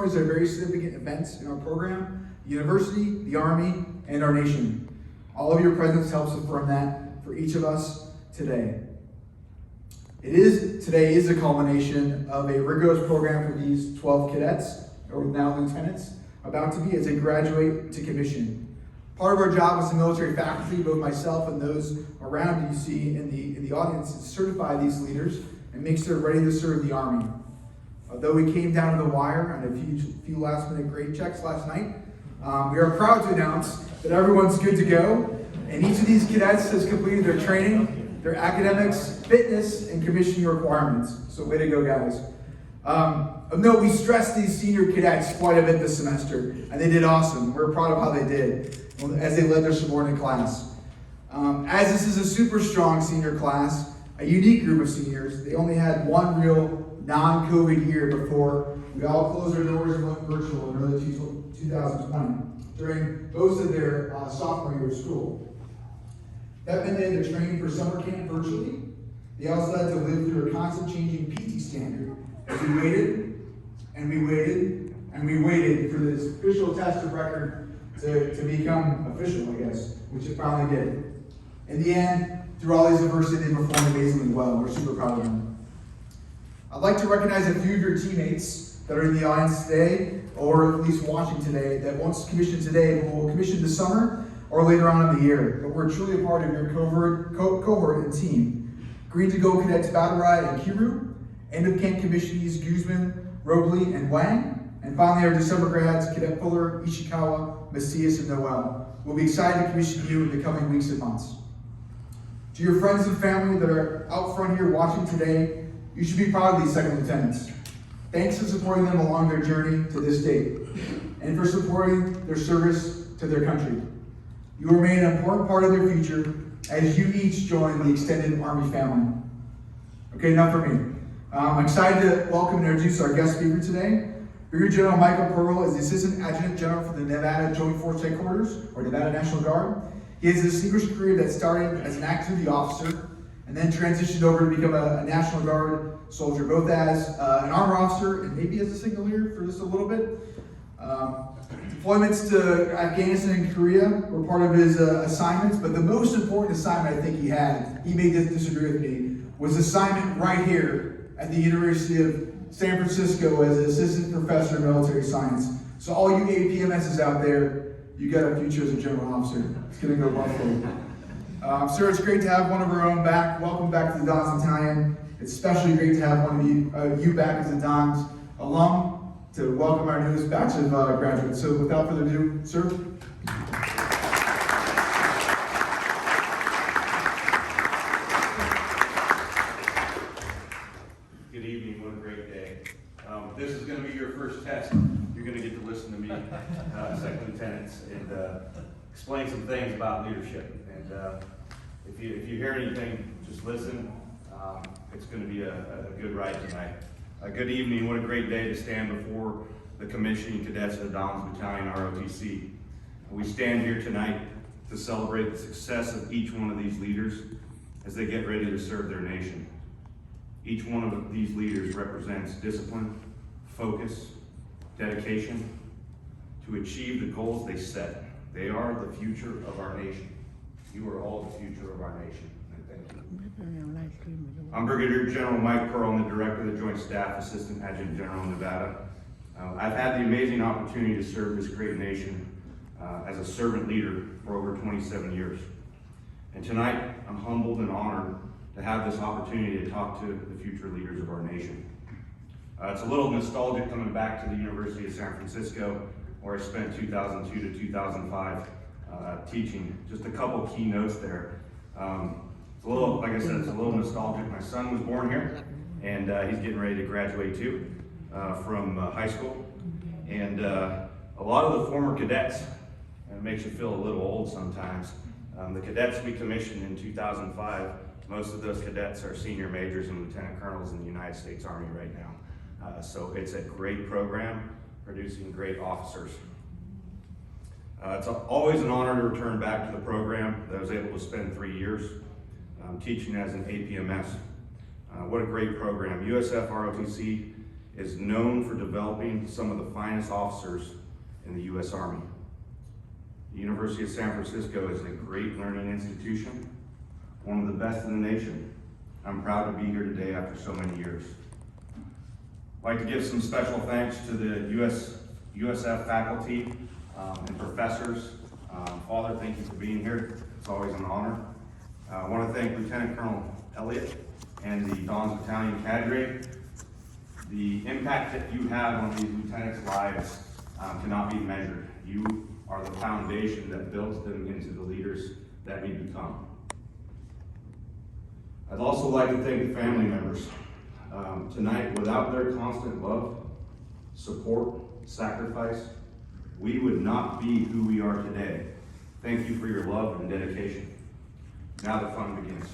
These are very significant events in our program, the university, the Army, and our nation. All of your presence helps affirm that for each of us today. Today is a culmination of a rigorous program for these 12 cadets, or now lieutenants, about to be as they graduate to commission. Part of our job as a military faculty, both myself and those around you see in the audience, is to certify these leaders and make sure they're ready to serve the Army. Although we came down to the wire on a few last-minute grade checks last night, we are proud to announce that everyone's good to go, and each of these cadets has completed their training, their academics, fitness, and commissioning requirements. So way to go, guys. No, we stressed these senior cadets quite a bit this semester, and they did awesome. We're proud of how they did as they led their subordinate class. As this is a super strong senior class, a unique group of seniors, they only had one real non-COVID year before we all closed our doors and went virtual in early 2020 during most of their sophomore year of school. That meant they had to train for summer camp virtually. They also had to live through a constant changing PT standard as we waited and we waited and we waited for this official test of record to become official, I guess, which it finally did. In the end, through all these adversity, they performed amazingly well. We're super proud of them. I'd like to recognize a few of your teammates that are in the audience today, or at least watching today, that won't commission today, but will commission this summer or later on in the year. But we're truly a part of your cohort and team. Green to Go cadets Badarai and Kiru, end of camp commissionees Guzman, Robley, and Wang, and finally our December grads, Cadet Fuller, Ishikawa, Macias, and Noel. We'll be excited to commission you in the coming weeks and months. To your friends and family that are out front here watching today, you should be proud of these second lieutenants. Thanks for supporting them along their journey to this date, and for supporting their service to their country. You remain an important part of their future as you each join the extended Army family. Okay, enough for me. I'm excited to welcome and introduce our guest speaker today. Brigadier General Michael Pearl is the Assistant Adjutant General for the Nevada Joint Force Headquarters, or Nevada National Guard. He has a distinguished career that started as an active duty officer and then transitioned over to become a National Guard soldier, both as an armor officer and maybe as a signal leader for just a little bit. Deployments to Afghanistan and Korea were part of his assignments, but the most important assignment I think he had, he may disagree with me, was assignment right here at the University of San Francisco as an assistant professor in military science. So all you APMSs out there, you got a future as a general officer. It's gonna go well for you. Sir, it's great to have one of our own back. Welcome back to the Dons Battalion. It's especially great to have one of you back as a Dons alum to welcome our newest batch of graduates. So without further ado, sir. Good evening, what a great day. This is going to be your first test. You're going to get to listen to me, second lieutenants, and explain some things about leadership. And if you hear anything, just listen. It's going to be a good ride tonight. Good evening, what a great day to stand before the commissioning cadets of the Dons Battalion ROTC. We stand here tonight to celebrate the success of each one of these leaders as they get ready to serve their nation. Each one of these leaders represents discipline, focus, dedication to achieve the goals they set. They are the future of our nation. You are all the future of our nation. Thank you. I'm Brigadier General Mike Pearl. I'm the Director of the Joint Staff, Assistant Adjutant General in Nevada. I've had the amazing opportunity to serve this great nation as a servant leader for over 27 years. And tonight, I'm humbled and honored to have this opportunity to talk to the future leaders of our nation. It's a little nostalgic coming back to the University of San Francisco, where I spent 2002 to 2005 teaching. Just a couple key notes there. It's a little, like I said, it's a little nostalgic. My son was born here, and he's getting ready to graduate too from high school. And a lot of the former cadets, and it makes you feel a little old sometimes. The cadets we commissioned in 2005, most of those cadets are senior majors and lieutenant colonels in the United States Army right now. So it's a great program, producing great officers. It's always an honor to return back to the program that I was able to spend 3 years teaching as an APMS. What a great program. USF ROTC is known for developing some of the finest officers in the U.S. Army. The University of San Francisco is a great learning institution, one of the best in the nation. I'm proud to be here today after so many years. I'd like to give some special thanks to the USF faculty and professors. Father, thank you for being here. It's always an honor. I want to thank Lieutenant Colonel Elliott and the Don's Battalion cadre. The impact that you have on these lieutenants' lives cannot be measured. You are the foundation that builds them into the leaders that we become. I'd also like to thank the family members. Tonight, without their constant love, support, sacrifice, we would not be who we are today. Thank you for your love and dedication. Now the fun begins.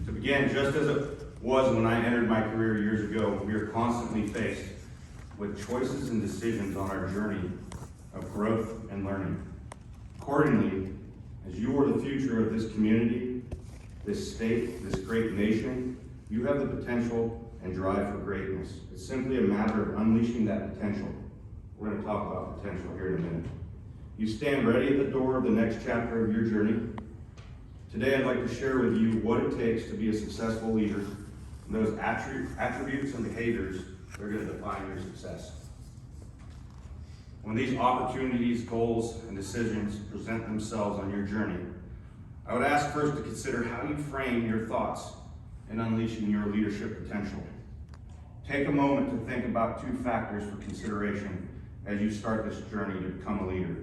To begin, just as it was when I entered my career years ago, we are constantly faced with choices and decisions on our journey of growth and learning. Accordingly, as you are the future of this community, this state, this great nation, you have the potential and drive for greatness. It's simply a matter of unleashing that potential. We're going to talk about potential here in a minute. You stand ready at the door of the next chapter of your journey. Today, I'd like to share with you what it takes to be a successful leader and those attributes and behaviors that are going to define your success. When these opportunities, goals, and decisions present themselves on your journey, I would ask first to consider how you frame your thoughts in unleashing your leadership potential. Take a moment to think about two factors for consideration as you start this journey to become a leader.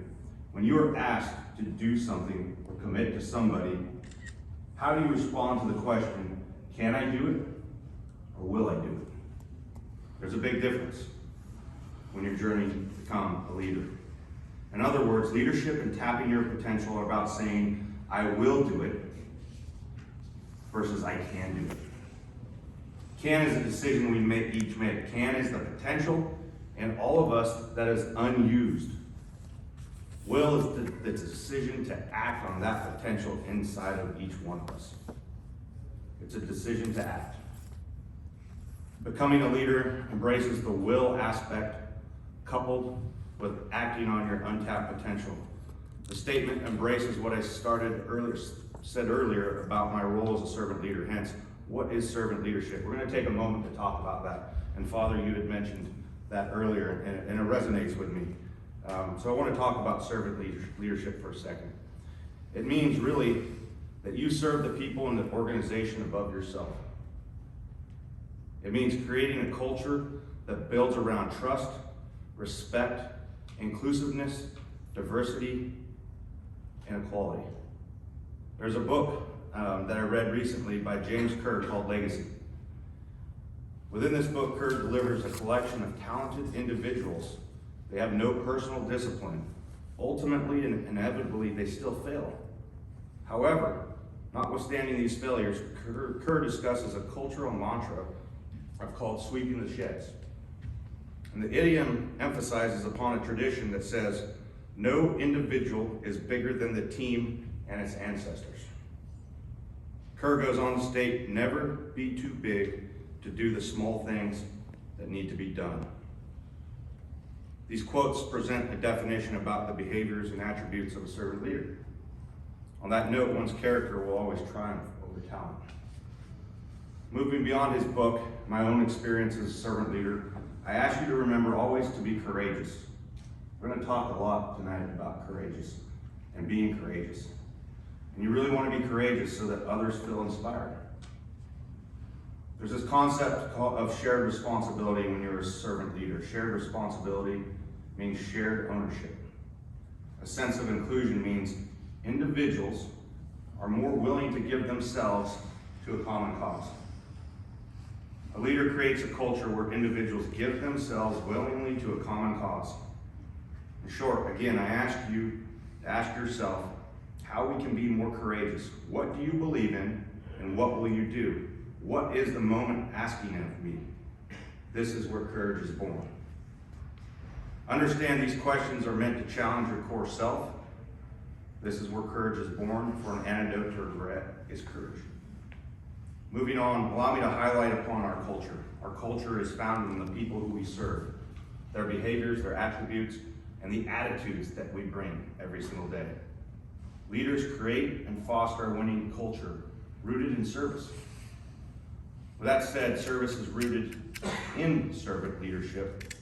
When you are asked to do something or commit to somebody, how do you respond to the question, can I do it or will I do it? There's a big difference when you're journeying to become a leader. In other words, leadership and tapping your potential are about saying, I will do it versus I can do it. Can is a decision we each make. Can is the potential in all of us that is unused. Will is the decision to act on that potential inside of each one of us. It's a decision to act. Becoming a leader embraces the will aspect coupled with acting on your untapped potential. The statement embraces what I said earlier about my role as a servant leader. Hence, what is servant leadership? We're going to take a moment to talk about that. And Father, you had mentioned that earlier, and it resonates with me. So I want to talk about servant leadership for a second. It means really that you serve the people in the organization above yourself. It means creating a culture that builds around trust, respect, inclusiveness, diversity, and equality. There's a book that I read recently by James Kerr called Legacy. Within this book, Kerr delivers a collection of talented individuals. They have no personal discipline. Ultimately and inevitably, they still fail. However, notwithstanding these failures, Kerr discusses a cultural mantra I've called sweeping the sheds. And the idiom emphasizes upon a tradition that says, no individual is bigger than the team and its ancestors. Kerr goes on to state, never be too big to do the small things that need to be done. These quotes present a definition about the behaviors and attributes of a servant leader. On that note, one's character will always triumph over talent. Moving beyond his book, my own experience as a servant leader, I ask you to remember always to be courageous. We're going to talk a lot tonight about courageous and being courageous. And you really want to be courageous so that others feel inspired. There's this concept of shared responsibility when you're a servant leader. Shared responsibility means shared ownership. A sense of inclusion means individuals are more willing to give themselves to a common cause. A leader creates a culture where individuals give themselves willingly to a common cause. In short, again, I ask you to ask yourself how we can be more courageous. What do you believe in, and what will you do? What is the moment asking of me? This is where courage is born. Understand these questions are meant to challenge your core self. This is where courage is born, for an antidote to regret is courage. Moving on, allow me to highlight upon our culture. Our culture is found in the people who we serve, their behaviors, their attributes, and the attitudes that we bring every single day. Leaders create and foster a winning culture rooted in service. With that said, service is rooted in servant leadership.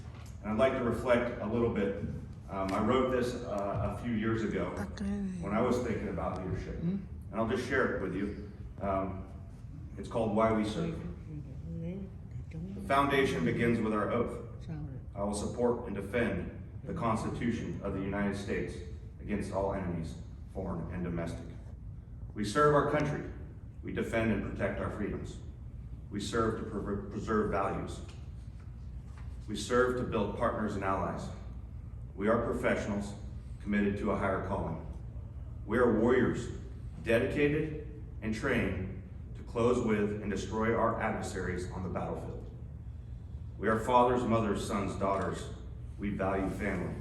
And I'd like to reflect a little bit. I wrote this a few years ago when I was thinking about leadership. And I'll just share it with you. It's called Why We Serve. The foundation begins with our oath. I will support and defend the Constitution of the United States against all enemies, foreign and domestic. We serve our country. We defend and protect our freedoms. We serve to preserve values. We serve to build partners and allies. We are professionals committed to a higher calling. We are warriors, dedicated and trained to close with and destroy our adversaries on the battlefield. We are fathers, mothers, sons, daughters. We value family.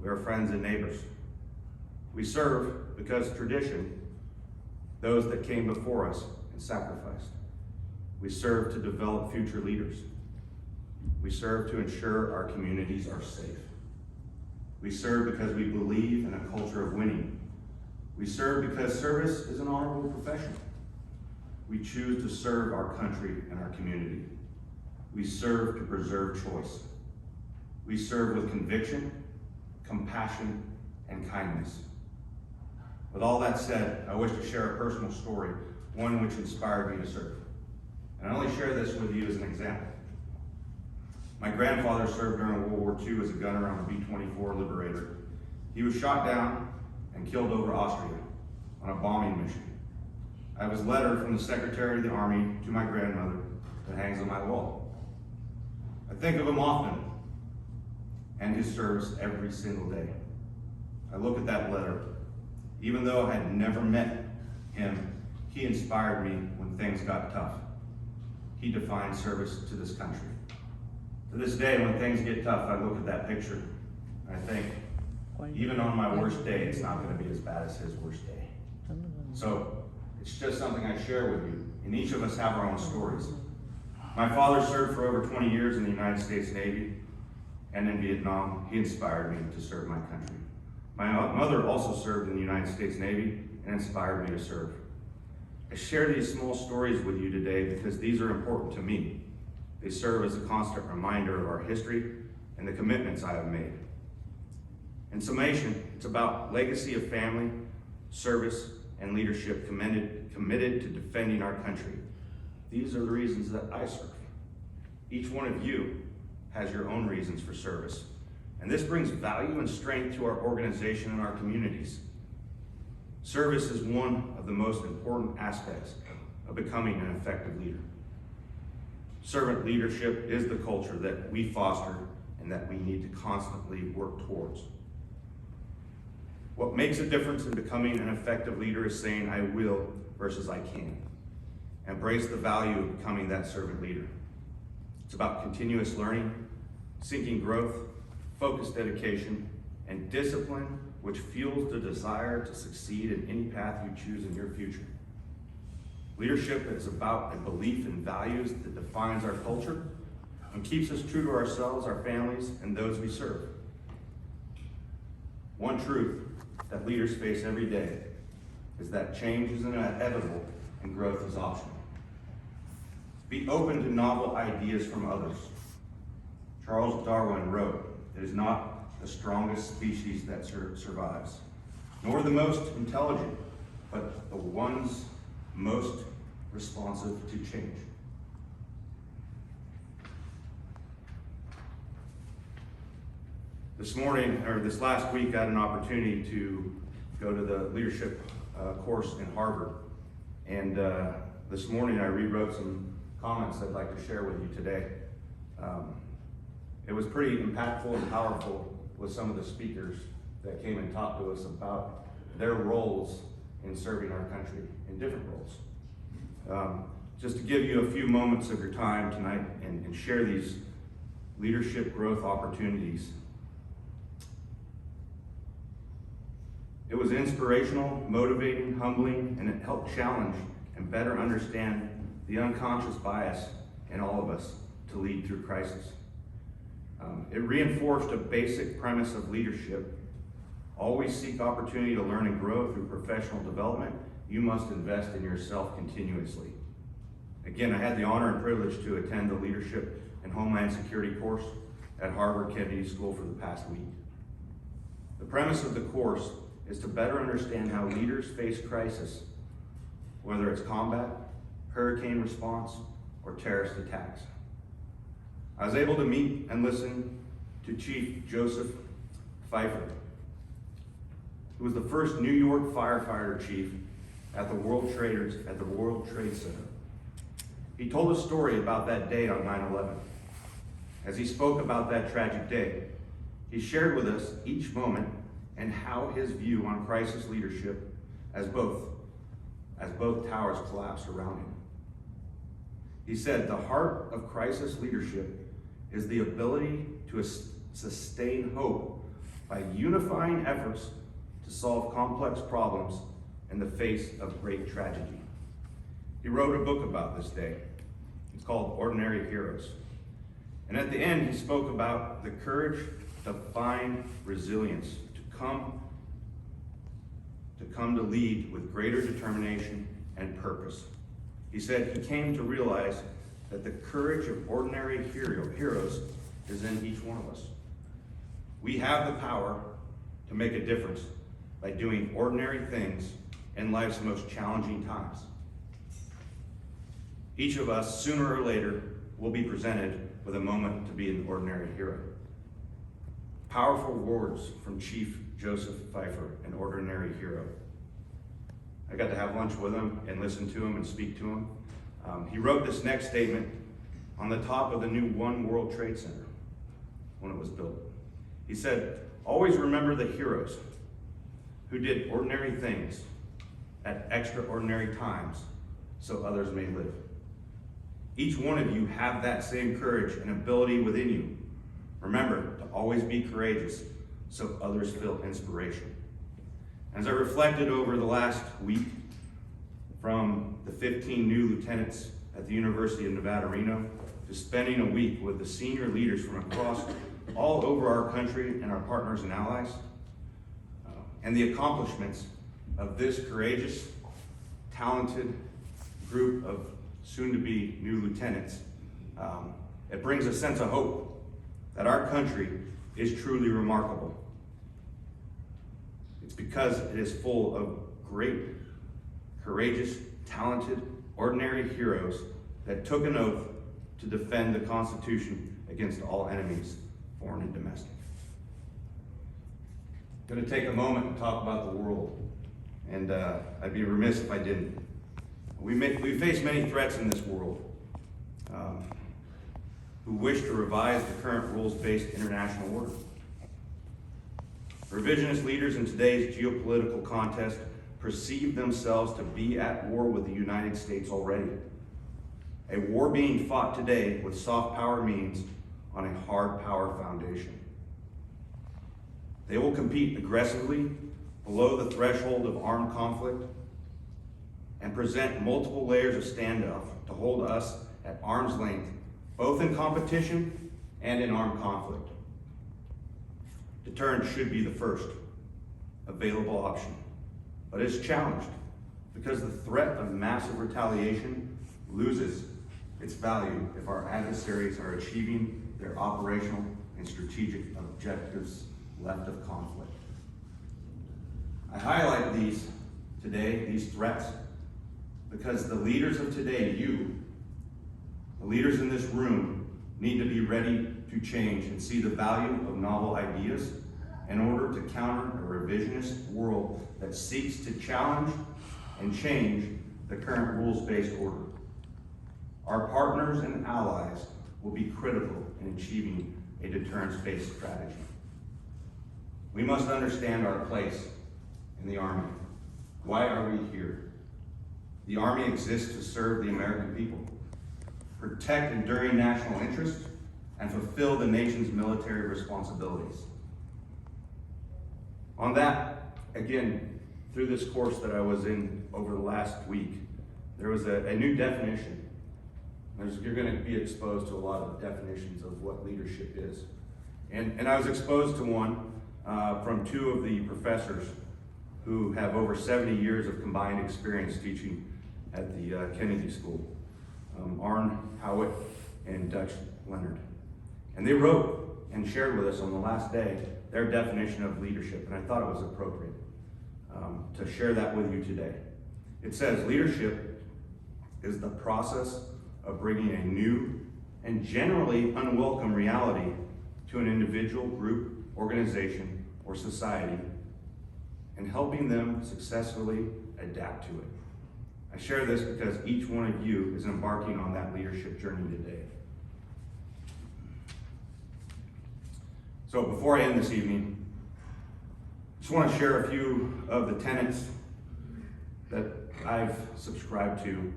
We are friends and neighbors. We serve because tradition, those that came before us and sacrificed. We serve to develop future leaders. We serve to ensure our communities are safe. We serve because we believe in a culture of winning. We serve because service is an honorable profession. We choose to serve our country and our community. We serve to preserve choice. We serve with conviction, compassion, and kindness. With all that said, I wish to share a personal story, one which inspired me to serve. And I only share this with you as an example. My grandfather served during World War II as a gunner on a B-24 Liberator. He was shot down and killed over Austria on a bombing mission. I have his letter from the Secretary of the Army to my grandmother that hangs on my wall. I think of him often and his service every single day. I look at that letter. Even though I had never met him, he inspired me when things got tough. He defined service to this country. To this day, when things get tough, I look at that picture and I think, even on my worst day, it's not going to be as bad as his worst day. So it's just something I share with you. And each of us have our own stories. My father served for over 20 years in the United States Navy and in Vietnam. He inspired me to serve my country. My mother also served in the United States Navy and inspired me to serve. I share these small stories with you today because these are important to me. They serve as a constant reminder of our history and the commitments I have made. In summation, it's about legacy of family, service, and leadership committed to defending our country. These are the reasons that I serve. Each one of you has your own reasons for service. And this brings value and strength to our organization and our communities. Service is one of the most important aspects of becoming an effective leader. Servant leadership is the culture that we foster and that we need to constantly work towards. What makes a difference in becoming an effective leader is saying I will versus I can. Embrace the value of becoming that servant leader. It's about continuous learning, seeking growth, focused dedication, and discipline, which fuels the desire to succeed in any path you choose in your future. Leadership is about a belief in values that defines our culture and keeps us true to ourselves, our families, and those we serve. One truth that leaders face every day is that change is inevitable and growth is optional. Be open to novel ideas from others. Charles Darwin wrote, "It is not the strongest species that survives, nor the most intelligent, but the ones most responsive to change." This last week, I had an opportunity to go to the leadership course in Harvard. And this morning I rewrote some comments I'd like to share with you today. It was pretty impactful and powerful with some of the speakers that came and talked to us about their roles in serving our country in different roles. Just to give you a few moments of your time tonight and share these leadership growth opportunities. It was inspirational, motivating, humbling, and it helped challenge and better understand the unconscious bias in all of us to lead through crisis. It reinforced a basic premise of leadership. Always seek opportunity to learn and grow through professional development. You must invest in yourself continuously. Again, I had the honor and privilege to attend the Leadership and Homeland Security course at Harvard Kennedy School for the past week. The premise of the course is to better understand how leaders face crisis, whether it's combat, hurricane response, or terrorist attacks. I was able to meet and listen to Chief Joseph Pfeiffer, who was the first New York firefighter chief at the World Trade Center. He told a story about that day on 9/11. As he spoke about that tragic day, he shared with us each moment and how his view on crisis leadership as both towers collapsed around him. He said, the heart of crisis leadership is the ability to sustain hope by unifying efforts to solve complex problems in the face of great tragedy. He wrote a book about this day. It's called Ordinary Heroes. And at the end, he spoke about the courage to find resilience, to come to lead with greater determination and purpose. He said he came to realize that the courage of ordinary heroes is in each one of us. We have the power to make a difference by doing ordinary things in life's most challenging times. Each of us, sooner or later, will be presented with a moment to be an ordinary hero. Powerful words from Chief Joseph Pfeiffer, an ordinary hero. I got to have lunch with him and listen to him and speak to him. He wrote this next statement on the top of the new One World Trade Center when it was built. He said, always remember the heroes who did ordinary things at extraordinary times so others may live. Each one of you have that same courage and ability within you. Remember to always be courageous so others feel inspiration. As I reflected over the last week, from the 15 new lieutenants at the University of Nevada, Reno, to spending a week with the senior leaders from across all over our country and our partners and allies, and the accomplishments of this courageous, talented group of soon-to-be new lieutenants, it brings a sense of hope that our country is truly remarkable. It's because it is full of great, courageous, talented, ordinary heroes that took an oath to defend the Constitution against all enemies, foreign and domestic. I'm going to take a moment and talk about the world, and I'd be remiss if I didn't. We face many threats in this world who wish to revise the current rules-based international order. Revisionist leaders in today's geopolitical contest perceive themselves to be at war with the United States already. A war being fought today with soft power means on a hard power foundation. They will compete aggressively below the threshold of armed conflict and present multiple layers of standoff to hold us at arm's length, both in competition and in armed conflict. Deterrence should be the first available option, but it's challenged because the threat of massive retaliation loses its value if our adversaries are achieving their operational and strategic objectives left of conflict. I highlight these threats, because the leaders of today, the leaders in this room, need to be ready to change and see the value of novel ideas in order to counter a revisionist world that seeks to challenge and change the current rules-based order. Our partners and allies will be critical in achieving a deterrence-based strategy. We must understand our place in the Army. Why are we here? The Army exists to serve the American people, protect enduring national interests, and fulfill the nation's military responsibilities. On that, again, through this course that I was in over the last week, there was a new definition You're going to be exposed to a lot of definitions of what leadership is. And I was exposed to one from two of the professors who have over 70 years of combined experience teaching at the Kennedy School, Arne Howitt and Dutch Leonard. And they wrote and shared with us on the last day their definition of leadership, and I thought it was appropriate to share that with you today. It says, leadership is the process of bringing a new and generally unwelcome reality to an individual, group, organization, or society, and helping them successfully adapt to it. I share this because each one of you is embarking on that leadership journey today. So before I end this evening, I just want to share a few of the tenets that I've subscribed to,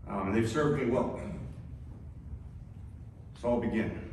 and they've served me well. So I'll begin.